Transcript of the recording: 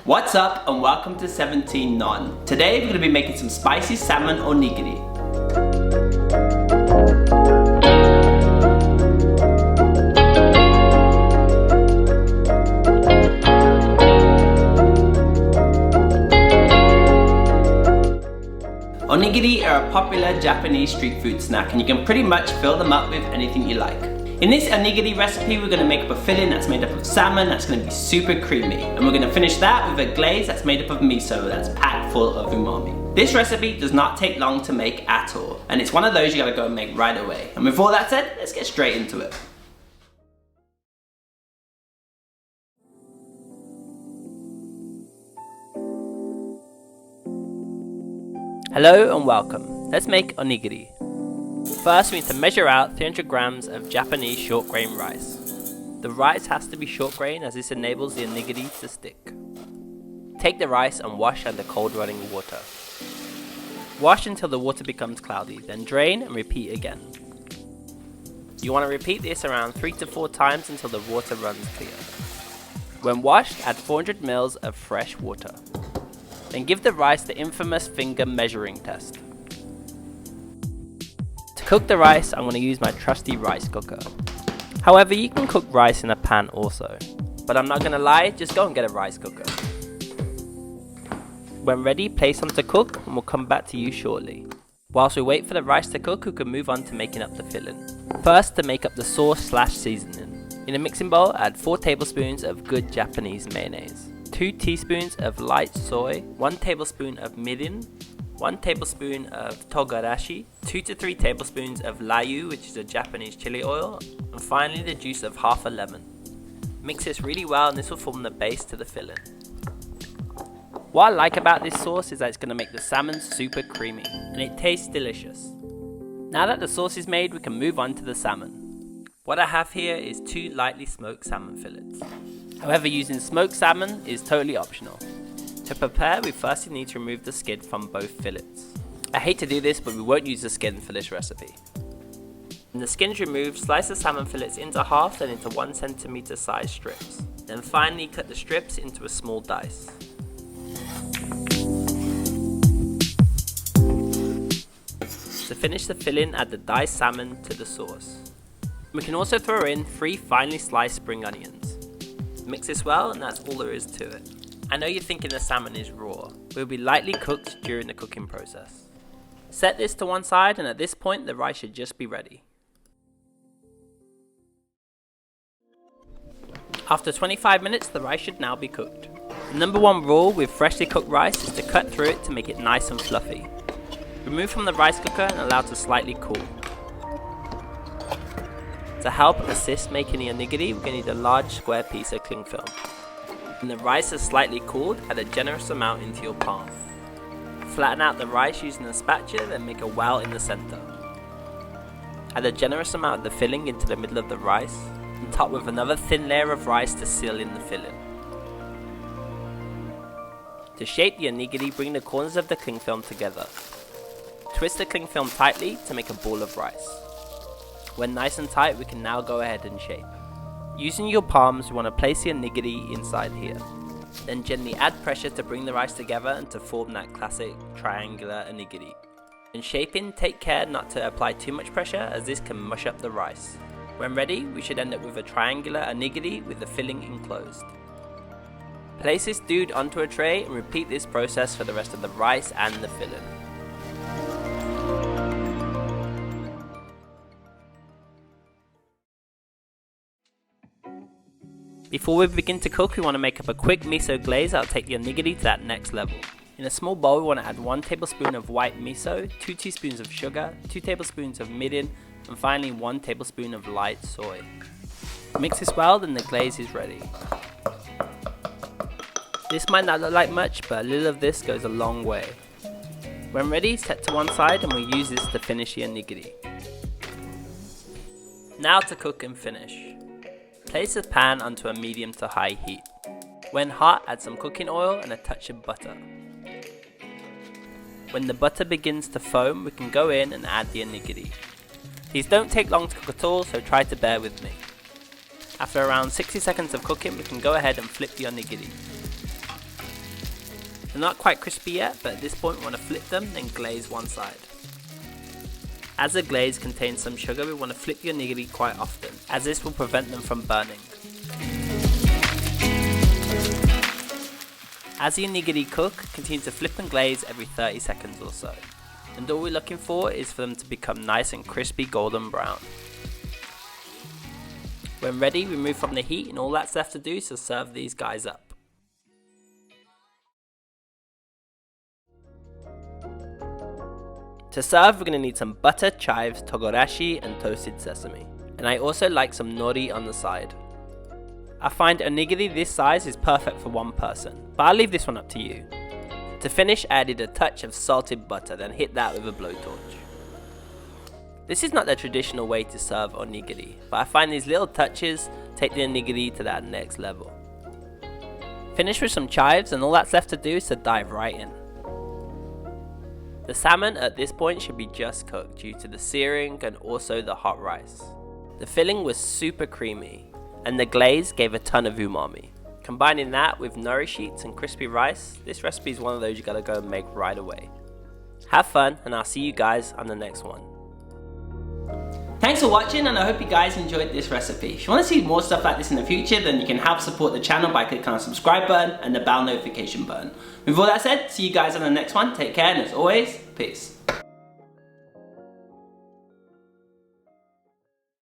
What's up and welcome to 17 Non. Today we're going to be making some spicy salmon onigiri. Onigiri are a popular Japanese street food snack and you can pretty much fill them up with anything you like. In this onigiri recipe, we're going to make up a filling that's made up of salmon that's going to be super creamy. And we're going to finish that with a glaze that's made up of miso that's packed full of umami. This recipe does not take long to make at all. And it's one of those you gotta go and make right away. And with all that said, let's get straight into it. Hello and welcome. Let's make onigiri. First, we need to measure out 300 grams of Japanese short grain rice. The rice has to be short grain as this enables the onigiri to stick. Take the rice and wash under cold running water. Wash until the water becomes cloudy, then drain and repeat again. You want to repeat this around 3 to 4 times until the water runs clear. When washed, add 400 ml of fresh water. Then give the rice the infamous finger measuring test. To cook the rice, I'm going to use my trusty rice cooker. However, you can cook rice in a pan also. But I'm not going to lie, just go and get a rice cooker. When ready, place on to cook and we'll come back to you shortly. Whilst we wait for the rice to cook, we can move on to making up the filling. First, to make up the sauce/seasoning. In a mixing bowl, add 4 tablespoons of good Japanese mayonnaise, 2 teaspoons of light soy, 1 tablespoon of mirin, 1 tablespoon of Togarashi, 2 to 3 tablespoons of layu, which is a Japanese chili oil, and finally the juice of half a lemon. Mix this really well and this will form the base to the filling. What I like about this sauce is that it's going to make the salmon super creamy and it tastes delicious. Now that the sauce is made, we can move on to the salmon. What I have here is 2 lightly smoked salmon fillets. However, using smoked salmon is totally optional. To prepare, we firstly need to remove the skin from both fillets. I hate to do this, but we won't use the skin for this recipe. When the skin is removed, slice the salmon fillets into half, then into 1 centimeter size strips. Then finally cut the strips into a small dice. To finish the filling, add the diced salmon to the sauce. We can also throw in 3 finely sliced spring onions. Mix this well and that's all there is to it. I know you're thinking the salmon is raw, but it will be lightly cooked during the cooking process. Set this to one side and at this point the rice should just be ready. After 25 minutes the rice should now be cooked. The number 1 rule with freshly cooked rice is to cut through it to make it nice and fluffy. Remove from the rice cooker and allow to slightly cool. To help assist making the onigiri, we're going to need a large square piece of cling film. When the rice is slightly cooled, add a generous amount into your palm. Flatten out the rice using a spatula, then make a well in the center. Add a generous amount of the filling into the middle of the rice, and top with another thin layer of rice to seal in the filling. To shape the onigiri, bring the corners of the cling film together. Twist the cling film tightly to make a ball of rice. When nice and tight, we can now go ahead and shape. Using your palms, you want to place the onigiri inside here. Then gently add pressure to bring the rice together and to form that classic triangular onigiri. In shaping, take care not to apply too much pressure as this can mush up the rice. When ready, we should end up with a triangular onigiri with the filling enclosed. Place this dude onto a tray and repeat this process for the rest of the rice and the filling. Before we begin to cook, we want to make up a quick miso glaze that will take the onigiri to that next level. In a small bowl, we want to add 1 tablespoon of white miso, 2 teaspoons of sugar, 2 tablespoons of mirin, and finally 1 tablespoon of light soy. Mix this well, then the glaze is ready. This might not look like much, but a little of this goes a long way. When ready, set to one side and we'll use this to finish the onigiri. Now to cook and finish. Place the pan onto a medium to high heat. When hot, add some cooking oil and a touch of butter. When the butter begins to foam, we can go in and add the onigiri. These don't take long to cook at all, so try to bear with me. After around 60 seconds of cooking, we can go ahead and flip the onigiri. They're not quite crispy yet, but at this point we want to flip them and glaze one side. As the glaze contains some sugar, we want to flip the onigiri quite often, as this will prevent them from burning. As the onigiri cook, continue to flip and glaze every 30 seconds or so. And all we're looking for is for them to become nice and crispy golden brown. When ready, remove from the heat, and all that's left to do is to serve these guys up. To serve, we're going to need some butter, chives, togarashi and toasted sesame. And I also like some nori on the side. I find onigiri this size is perfect for one person, but I'll leave this one up to you. To finish, I added a touch of salted butter, then hit that with a blowtorch. This is not the traditional way to serve onigiri, but I find these little touches take the onigiri to that next level. Finish with some chives, and all that's left to do is to dive right in. The salmon at this point should be just cooked due to the searing and also the hot rice. The filling was super creamy, and the glaze gave a ton of umami. Combining that with nori sheets and crispy rice, this recipe is one of those you gotta go and make right away. Have fun, and I'll see you guys on the next one. Thanks for watching, and I hope you guys enjoyed this recipe. If you want to see more stuff like this in the future, then you can help support the channel by clicking on the subscribe button and the bell notification button. With all that said, see you guys on the next one. Take care, and as always, peace.